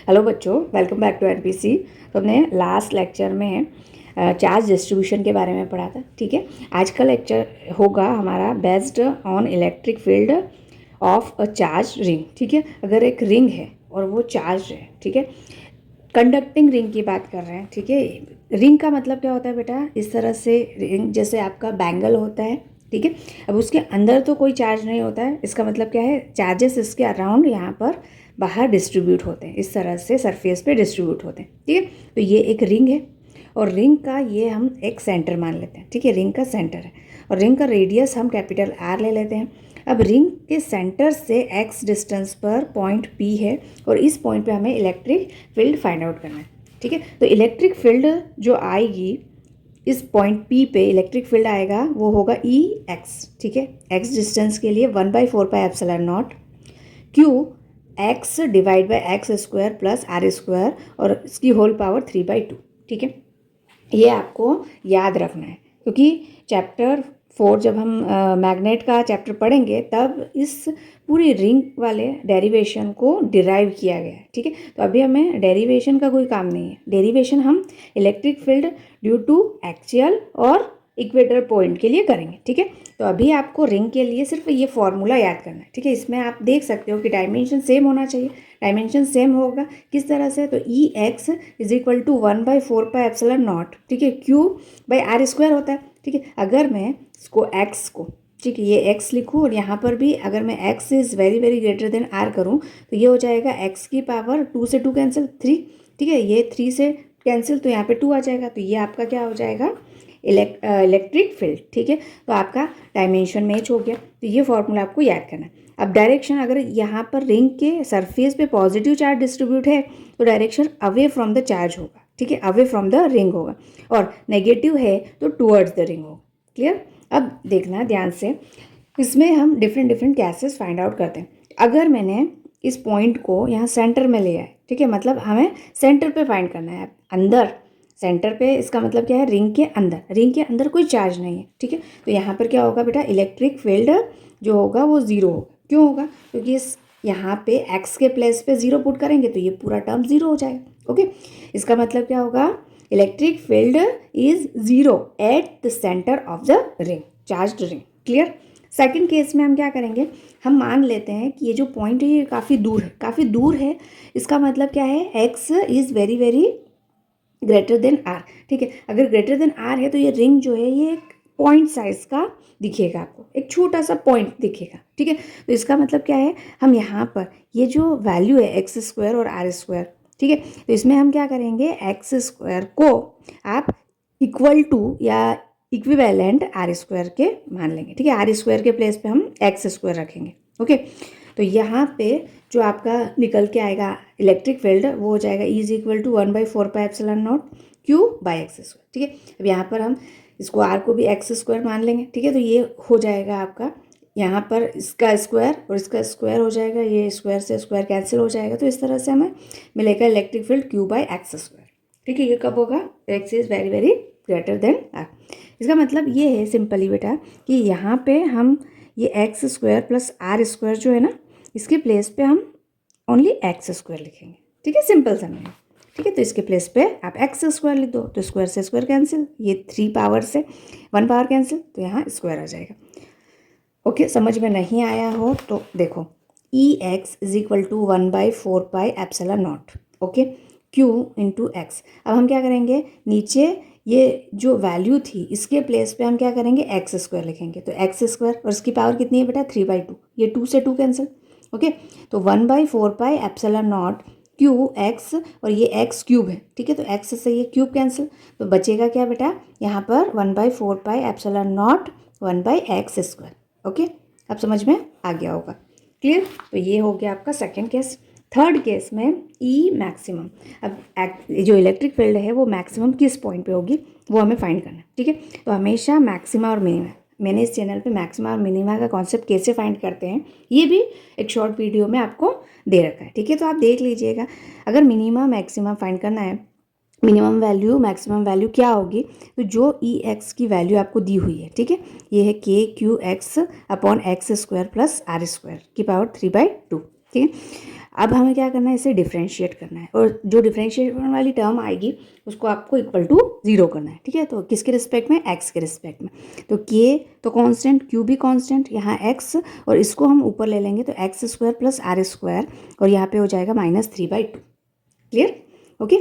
Hello बच्चों, welcome back to NPC. तो हमने लास्ट लेक्चर में चार्ज डिस्ट्रीब्यूशन के बारे में पढ़ा था। ठीक है, आज का लेक्चर होगा हमारा based on electric field of a charge ring. ठीक है, अगर एक रिंग है और वो चार्ज है, ठीक है, कंडक्टिंग रिंग की बात कर रहे हैं। ठीक है, रिंग का मतलब क्या होता है बेटा, इस तरह से रिंग जैसे आपका बैंगल होता है। ठीक है, अब उसके अंदर तो कोई चार्ज नहीं होता है, इसका मतलब क्या है, चार्जेस इसके अराउंड यहाँ पर बाहर डिस्ट्रीब्यूट होते हैं, इस तरह से सरफेस पे डिस्ट्रीब्यूट होते हैं। ठीक है, तो ये एक रिंग है और रिंग का ये हम एक सेंटर मान लेते हैं। ठीक है, रिंग का सेंटर है और रिंग का रेडियस हम कैपिटल आर ले लेते हैं। अब रिंग के सेंटर से एक्स डिस्टेंस पर पॉइंट पी है और इस पॉइंट पे हमें इलेक्ट्रिक फील्ड फाइंड आउट करना है। ठीक है, तो इलेक्ट्रिक फील्ड जो आएगी इस पॉइंट पी पे, इलेक्ट्रिक फील्ड आएगा वो होगा ई एक्स। ठीक है, एक्स डिस्टेंस के लिए 1/4πε0 Q X divide by x square plus are square और इसकी होल पावर 3/2। ठीक है, ये आपको याद रखना है क्योंकि चैप्टर 4 जब हम मैग्नेट का चैप्टर पढ़ेंगे तब इस पूरी रिंग वाले डेरिवेशन को डिराइव किया गया है। ठीक है, तो अभी हमें डेरिवेशन का कोई काम नहीं है। डेरिवेशन हम electric field due to axial और इक्वेटर पॉइंट के लिए करेंगे। ठीक है, तो अभी आपको रिंग के लिए सिर्फ ये फॉर्मूला याद करना है। ठीक है, इसमें आप देख सकते हो कि डायमेंशन सेम होना चाहिए। डायमेंशन सेम होगा किस तरह से, तो ई एक्स इज इक्वल टू 1/4πε0। ठीक है, क्यू बाई आर स्क्वायर होता है। ठीक है, अगर मैं इसको एक्स को, ठीक है, ये एक्स लिखूँ और यहाँ पर भी अगर मैं x is very very greater than r करूँ तो ये हो जाएगा एक्स की पावर 2 से 2 कैंसिल 3। ठीक है, ये 3 से कैंसिल तो यहाँ पे 2 आ जाएगा, तो ये आपका क्या हो जाएगा, इलेक्ट्रिक फील्ड। ठीक है, तो आपका डायमेंशन मैच हो गया। तो ये फॉर्मूला आपको याद करना है। अब डायरेक्शन, अगर यहाँ पर रिंग के सरफेस पे पॉजिटिव चार्ज डिस्ट्रीब्यूट है तो direction away from the charge होगा। ठीक है, अवे फ्रॉम द रिंग होगा, और नेगेटिव है तो टुवर्ड्स द रिंग होगा। क्लियर। अब देखना ध्यान से, इसमें हम different different gases find out करते हैं। अगर मैंने इस पॉइंट को यहाँ सेंटर में लिया है, ठीक है, मतलब हमें सेंटर पे फाइंड करना है, अंदर सेंटर पे, इसका मतलब क्या है, रिंग के अंदर। रिंग के अंदर कोई चार्ज नहीं है। ठीक है, तो यहाँ पर क्या होगा बेटा, इलेक्ट्रिक फील्ड जो होगा वो ज़ीरो होगा। क्यों होगा, क्योंकि इस यहाँ पे एक्स के प्लेस पे ज़ीरो पुट करेंगे तो ये पूरा टर्म ज़ीरो हो जाएगा। ओके, इसका मतलब क्या होगा, electric field is zero eight the centre of the ring, charged ring. Clear. Second case में हम क्या करेंगे, हम मान लेते हैं कि ये जो पॉइंट है ये काफ़ी दूर है, काफ़ी दूर है। इसका मतलब क्या है, x is very very greater than r. ठीक है, अगर ग्रेटर देन आर है तो ये रिंग जो है ये एक पॉइंट साइज का दिखेगा, आपको एक छोटा सा पॉइंट दिखेगा। ठीक है, तो इसका मतलब क्या है, हम यहाँ पर ये जो वैल्यू है एक्स स्क्वायर और आर स्क्वायर, ठीक है, तो इसमें हम क्या करेंगे, एक्स स्क्वायर को आप इक्वल टू या इक्विवेलेंट आर स्क्वायर के मान लेंगे। ठीक है, आर स्क्वायर के प्लेस पे हम एक्स स्क्वायर रखेंगे। ओके, तो यहाँ पे जो आपका निकल के आएगा इलेक्ट्रिक फील्ड वो हो जाएगा is equal to 1/4πε0 Q by x square. ठीक है, अब यहाँ पर हम इसको आर को भी एक्स स्क्वायर मान लेंगे। ठीक है, तो ये हो जाएगा आपका यहाँ पर इसका स्क्वायर और इसका स्क्वायर हो जाएगा, ये स्क्वायर से स्क्वायर कैंसिल हो जाएगा, तो इस तरह से हमें मिलेगा electric field q by x square. ठीक है, ये कब होगा, x is very very greater than r. इसका मतलब ये है सिंपली बेटा कि यहाँ पे हम ये x square plus are square जो है ना, इसके प्लेस पे हम ओनली एक्स स्क्वायर लिखेंगे। ठीक है, सिंपल सा नहीं। ठीक है, तो इसके प्लेस पे आप एक्स स्क्वायर लिख दो, तो स्क्वायर से स्क्वायर कैंसिल, ये 3 पावर से 1 पावर कैंसिल, तो यहाँ स्क्वायर आ जाएगा। ओके, समझ में नहीं आया हो तो देखो, E X is equal to 1/4πε0 okay, Q into X. अब हम क्या करेंगे, नीचे ये जो वैल्यू थी इसके प्लेस पे हम क्या करेंगे, एक्स स्क्वायर लिखेंगे, तो एक्स स्क्वायर और इसकी पावर कितनी है बेटा, 3/2, ये 2 से 2 कैंसिल। ओके, तो 1/4πε0 क्यू एक्स और ये एक्स क्यूब है। ठीक है, तो एक्स से ये क्यूब कैंसिल, तो बचेगा क्या बेटा, यहाँ पर 1/4πε0 1/x स्क्वायर। ओके, अब समझ में आ गया होगा। क्लियर। तो ये हो गया आपका सेकेंड केस। थर्ड केस में ई मैक्सिमम, अब जो इलेक्ट्रिक फील्ड है वो मैक्सिमम किस पॉइंट पे होगी वो हमें फाइंड करना है। ठीक है, तो हमेशा मैक्सिमा और मिनिमा, मैंने इस चैनल पे मैक्सिमा और मिनिमा का कॉन्सेप्ट कैसे फाइंड करते हैं ये भी एक शॉर्ट वीडियो में आपको दे रखा है। ठीक है, तो आप देख लीजिएगा। अगर मिनिमा मैक्सिमा फाइंड करना है, मिनिमम वैल्यू मैक्सिमम वैल्यू क्या होगी, तो जो ई एक्स की वैल्यू आपको दी हुई है, ठीक है, ये है k q x upon x square plus are square की पावर 3/2। ठीक है, अब हमें क्या करना है, इसे डिफ्रेंशिएट करना है, और जो डिफ्रेंशिएशन वाली टर्म आएगी उसको आपको इक्वल टू 0 करना है, ठीक है। तो किसके रिस्पेक्ट में, x के रिस्पेक्ट में। तो k तो कांस्टेंट, q भी कांस्टेंट, यहाँ x, और इसको हम ऊपर ले लेंगे तो x square plus are square, और यहाँ पे हो जाएगा -3/2। Clear, okay.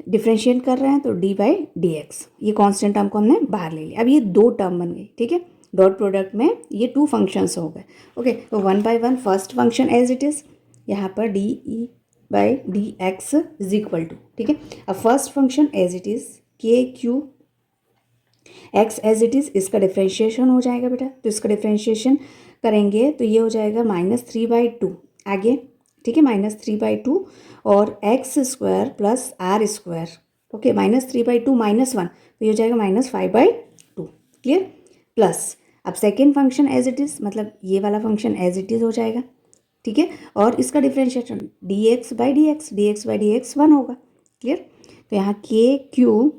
डिफ्रेंशिएट कर रहे हैं तो d/dx, ये कांस्टेंट टर्म को हमने बाहर ले लिया। अब ये 2 टर्म बन गई, ठीक है। डॉट प्रोडक्ट में ये 2 फंक्शंस हो गए, ओके। तो 1 by 1 first function as it is, यहाँ पर dE/dx इज इक्वल टू, ठीक है। अब first function as it is kq(x) as it is, इसका डिफ्रेंशिएशन हो जाएगा बेटा। तो इसका डिफ्रेंशिएशन करेंगे तो ये हो जाएगा -3/2 आगे, ठीक है, -3/2, और x square plus are square, okay, -3/2 -1, तो ये हो जाएगा -5/2। क्लियर, प्लस अब second function as it is, मतलब ये वाला फंक्शन एज इट इज़ हो जाएगा, ठीक है। और इसका डिफ्रेंशिएशन dx/dx 1 होगा। क्लियर, तो यहाँ kq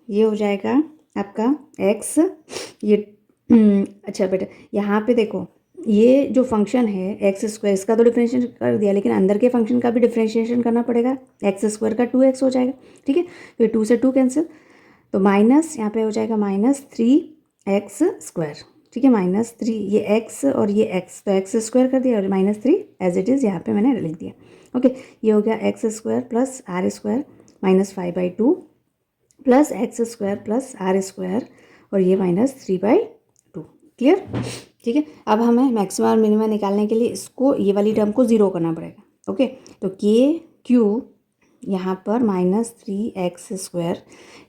ये हो जाएगा आपका x, ये अच्छा बेटा यहाँ पे देखो, ये जो फंक्शन है एक्स स्क्वायर, इसका तो डिफ्रेंशिएशन कर दिया, लेकिन अंदर के फंक्शन का भी डिफ्रेंशिएशन करना पड़ेगा। एक्स स्क्वायर का 2x हो जाएगा, ठीक है। तो 2 से 2 कैंसिल, तो माइनस यहाँ पे हो जाएगा -3x², ठीक है, -3, ये x और ये x, तो x स्क्वायर कर दिया, और -3 एज इट इज़ यहाँ पे मैंने लिख दिया, ओके। ये हो गया x² plus are square -5/2 plus x² plus are square, और ये -3/2। क्लियर, ठीक है। अब हमें मैक्सिमम और मिनिमम निकालने के लिए इसको, ये वाली टर्म को 0 करना पड़ेगा, ओके। तो kq यहाँ पर -3x²,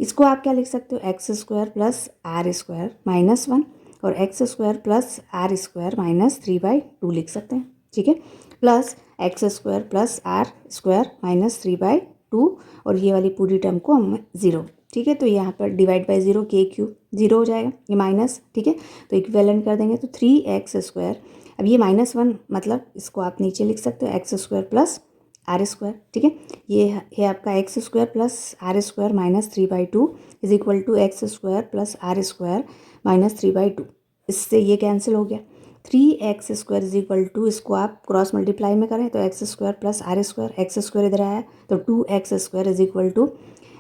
इसको आप क्या लिख सकते हो, x² प्लस आर स्क्वायर -1, और x² प्लस आर स्क्वायर -3/2 लिख सकते हैं, ठीक है, plus x² plus are square -3/2, और ये वाली पूरी टर्म को हम 0, ठीक है। तो यहाँ पर डिवाइड बाई 0, kq 0 हो जाएगा, ये माइनस, ठीक है। तो इक्विवेलेंट कर देंगे तो 3x², अब ये -1, मतलब इसको आप नीचे लिख सकते हो x² प्लस आर स्क्वायर, ठीक है। ये है आपका x² plus are square -3/2 is equal to x² plus are square -3/2। इससे ये कैंसिल हो गया। 3x² इज इक्वल टू, इसको आप क्रॉस मल्टीप्लाई में करें तो x² plus are square, x² इधर आया तो 2x² is equal to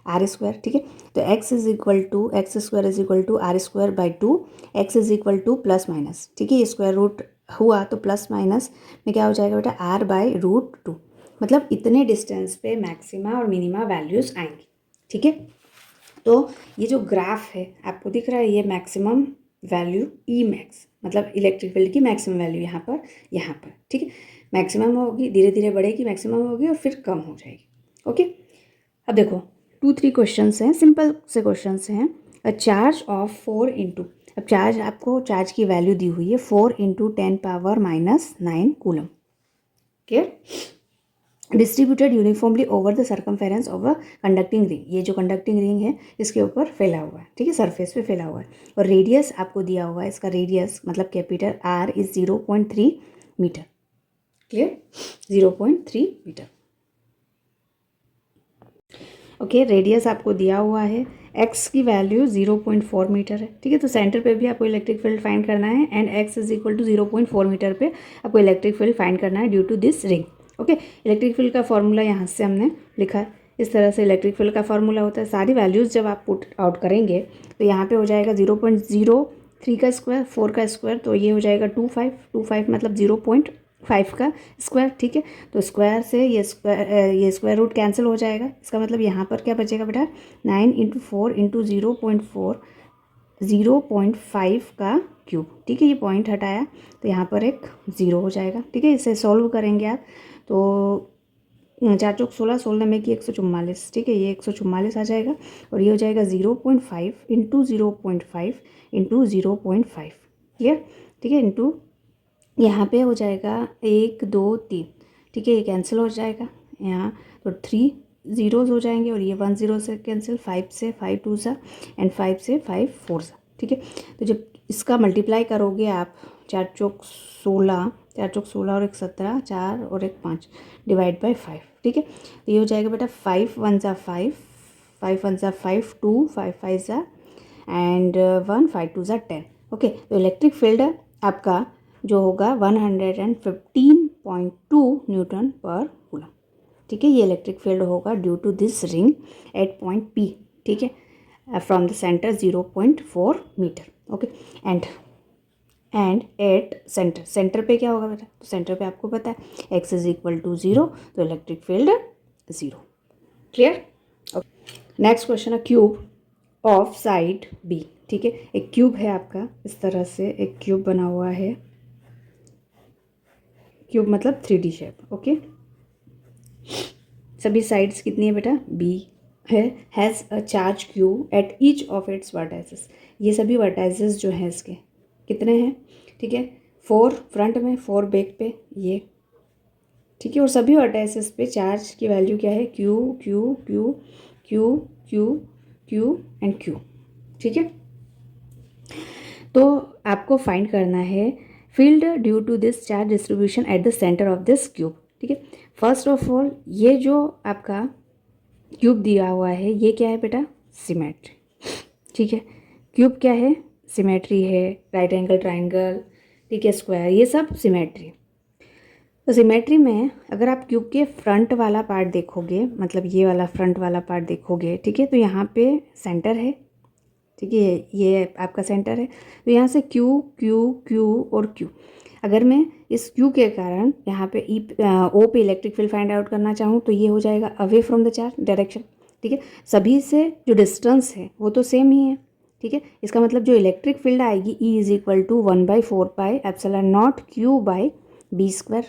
r square, ठीक है। तो x² is equal to r²/2, x is equal to plus minus, ठीक है। ये स्क्वायर रूट हुआ तो प्लस माइनस में क्या हो जाएगा बेटा, r/√2, मतलब इतने डिस्टेंस पे मैक्सिमा और मिनिमा वैल्यूज़ आएंगी, ठीक है। तो ये जो ग्राफ है आपको दिख रहा है, ये मैक्सिमम वैल्यू Emax, मतलब इलेक्ट्रिक फील्ड की मैक्सिमम वैल्यू यहाँ पर, ठीक है। मैक्सिमम होगी, धीरे धीरे बढ़ेगी, मैक्सिमम होगी और फिर कम हो जाएगी, ओके। अब देखो 2-3 क्वेश्चंस हैं, सिंपल से क्वेश्चंस हैं। अ चार्ज ऑफ 4 इंटू, अब चार्ज, आपको चार्ज की वैल्यू दी हुई है 4 × 10⁻⁹ coulomb, clear, distributed uniformly over the circumference of a conducting ring, ये जो कंडक्टिंग रिंग है इसके ऊपर फैला हुआ है, ठीक है, सरफेस पे फैला हुआ है। और रेडियस आपको दिया हुआ है, इसका रेडियस मतलब capital R is 0.3 metre, clear, 0.3 metre, okay. Radius आपको दिया हुआ है, x की वैल्यू 0.4 मीटर है, ठीक है। तो सेंटर पे भी आपको इलेक्ट्रिक फील्ड फाइंड करना है, and x is equal to 0.4 metre पे आपको इलेक्ट्रिक फील्ड फाइंड करना है due to this ring, okay. Electric field का फॉर्मूला यहाँ से हमने लिखा है, इस तरह से इलेक्ट्रिक फील्ड का फॉर्मूला होता है। सारी वैल्यूज़ जब आप पुट आउट करेंगे तो यहाँ पे हो जाएगा 0.03 का स्क्वायर, 4 का स्क्वायर, तो ये हो जाएगा 25 मतलब 0.5 का स्क्वायर, ठीक है। तो स्क्वायर से ये स्क्वायर रूट कैंसिल हो जाएगा, इसका मतलब यहाँ पर क्या बचेगा बेटा, 9 × 4 × 0.4, 0.5 का क्यूब, ठीक है। ये पॉइंट हटाया तो यहाँ पर एक 0 हो जाएगा, ठीक है। इसे सॉल्व करेंगे आप तो 4 चौक 16, 16 में की 144, ठीक है, ये 144 आ जाएगा, और ये हो जाएगा 0.5 × 0.5 × 0.5, क्लियर, ठीक है, इंटू यहाँ पे हो जाएगा 1 2 3, ठीक है, ये कैंसिल हो जाएगा यहाँ, तो 3 ज़ीरोज़ हो जाएंगे, और ये 1 0 से कैंसिल, 5 से 5 2 सा, एंड 5 से 5 4 सा, ठीक है। तो जब इसका मल्टीप्लाई करोगे आप, 4 चौक 16 और 1 17, 4 और 1 5 डिवाइड बाई 5, ठीक है। तो ये हो जाएगा बेटा 5 1 सा 5, 5 1 सा 5, 2 5 5 सा, एंड 1 5 2 सा 10, ओके। तो इलेक्ट्रिक फील्ड आपका जो होगा 115 0.2 न्यूटन पर कूलम। ठीक है, ये इलेक्ट्रिक फील्ड होगा due to this ring at point P। ठीक है, from the centre 0.4 metre. Okay, and at centre पे क्या होगा बेटा, तो सेंटर पे आपको पता है x इज इक्वल टू 0, तो electric field 0। Clear? Next question है क्यूब ऑफ साइड B। ठीक है, एक क्यूब है आपका, इस तरह से एक क्यूब बना हुआ है, क्यूब मतलब 3D शेप। ओके, सभी साइड्स कितनी है बेटा, B है, has a charge Q at each of its vertices. ये सभी वर्टाइसेस जो हैं इसके कितने हैं, ठीक है, 4 फ्रंट में, 4 बैक पे, ये ठीक है, और सभी वर्टाइसेस पे चार्ज की वैल्यू क्या है, Q Q Q Q Q Q and Q। ठीक है, तो आपको फाइंड करना है field due to this charge distribution at the centre of this cube. ठीक है, फर्स्ट ऑफ ऑल ये जो आपका क्यूब दिया हुआ है ये क्या है बेटा, सिमेट्री। ठीक है, क्यूब क्या है, सिमेट्री है, राइट एंगल ट्राइंगल, ठीक है, स्क्वायर, ये सब सिमेट्री। तो सिमेट्री में अगर आप क्यूब के फ्रंट वाला पार्ट देखोगे, मतलब ये वाला फ्रंट वाला पार्ट देखोगे, ठीक है, तो यहाँ पे सेंटर है। ठीक है, ये आपका सेंटर है, तो यहाँ से क्यू क्यू क्यू और क्यू, अगर मैं इस क्यू के कारण यहाँ पे ओ पे इलेक्ट्रिक फील्ड फाइंड आउट करना चाहूँ तो ये हो जाएगा away from the charge direction. ठीक है, सभी से जो डिस्टेंस है वो तो सेम ही है। ठीक है, इसका मतलब जो इलेक्ट्रिक फील्ड आएगी E is equal to 1/4πε0 Q by B square.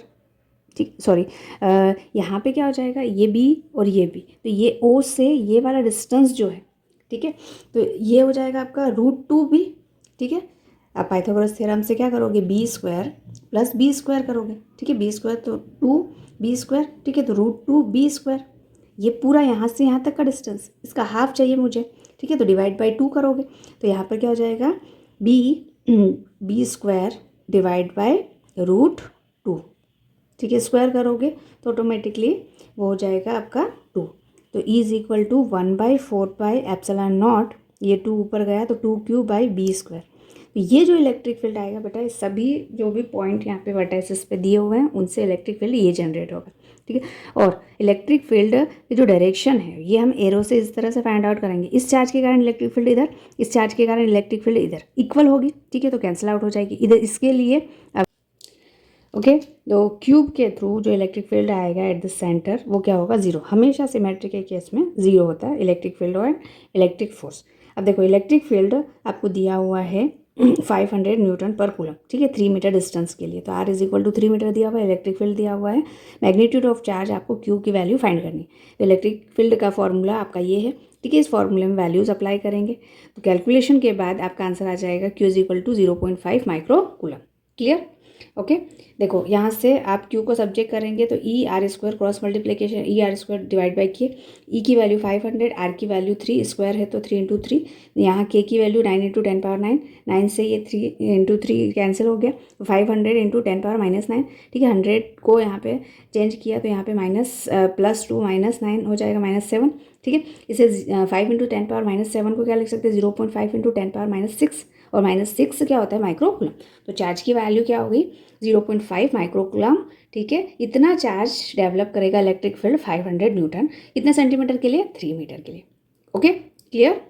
ठीक, सॉरी, यहाँ पे क्या हो जाएगा, ये B और ये B, तो ये O से ये वाला डिस्टेंस जो है, ठीक है, तो ये हो जाएगा आपका √2B। ठीक है, आप पाइथागोरस थ्योरम से क्या करोगे, B square plus B square करोगे। ठीक है, B स्क्वायर तो 2B स्क्वायर, ठीक है, तो √2B स्क्वायर, ये पूरा यहाँ से यहाँ तक का डिस्टेंस, इसका हाफ चाहिए मुझे। ठीक है, तो डिवाइड बाई 2 करोगे, तो यहाँ पर क्या हो जाएगा, B स्क्वायर डिवाइड बाई √2। ठीक है, स्क्वायर करोगे तो ऑटोमेटिकली वो हो जाएगा आपका 2। तो E इज इक्वल टू 1/4πε0, ये 2 ऊपर गया तो 2Q बाई B स्क्वायर। तो ये जो इलेक्ट्रिक फील्ड आएगा बेटा, ये सभी जो भी पॉइंट यहाँ पे वर्टाइसेस पे दिए हुए हैं उनसे इलेक्ट्रिक फील्ड ये जनरेट होगा। ठीक है, और इलेक्ट्रिक फील्ड की जो डायरेक्शन है ये हम एरो से इस तरह से फाइंड आउट करेंगे, इस चार्ज के कारण इलेक्ट्रिक फील्ड इधर, इस चार्ज के कारण इलेक्ट्रिक फील्ड इधर, इक्वल होगी। ठीक है, तो कैंसिल आउट हो जाएगी इधर, इसके लिए ओके, तो क्यूब के थ्रू जो इलेक्ट्रिक फील्ड आएगा एट द सेंटर वो क्या होगा, 0। हमेशा सिमेट्री के केस में 0 होता है इलेक्ट्रिक फील्ड और इलेक्ट्रिक फोर्स। अब देखो इलेक्ट्रिक फील्ड आपको दिया हुआ है 500 न्यूटन पर कूलम। ठीक है, 3 मीटर डिस्टेंस के लिए, तो R is equal to 3 metre दिया हुआ है, इलेक्ट्रिक फील्ड दिया हुआ है, मैग्नीट्यूड ऑफ चार्ज आपको Q की वैल्यू फाइंड करनी है। तो इलेक्ट्रिक फील्ड का फॉर्मूला आपका ये है। ठीक है, इस फॉर्मूले में वैल्यूज अप्लाई करेंगे तो कैलकुलेशन के बाद आपका आंसर आ जाएगा Q is equal to 0.5 micro coulomb. Clear? Okay, देखो यहाँ से आप Q को सब्जेक्ट करेंगे तो E r² cross multiplication E r² divide by K, E की वैल्यू 500, R की वैल्यू 3, स्क्वायर है तो 3 इंटू 3, यहाँ K की वैल्यू 9 इंटू 10⁻9, 9 से ये 3 इंटू 3 कैंसिल हो गया, तो 500 इंटू 10⁻−9। ठीक है, 100 को यहाँ पे चेंज किया तो यहाँ पे +2 -9 हो जाएगा -7। ठीक है, इसे 5 इंटू 10⁻7 को क्या लिख सकते हैं, 0.5 इंटू 10⁻6, और -6 क्या होता है, माइक्रोकूलम। तो चार्ज की वैल्यू क्या होगी, 0.5 माइक्रोकूलम। ठीक है, इतना चार्ज डेवलप करेगा इलेक्ट्रिक फील्ड 500 न्यूटन, कितने सेंटीमीटर के लिए, 3 मीटर के लिए। Okay, clear?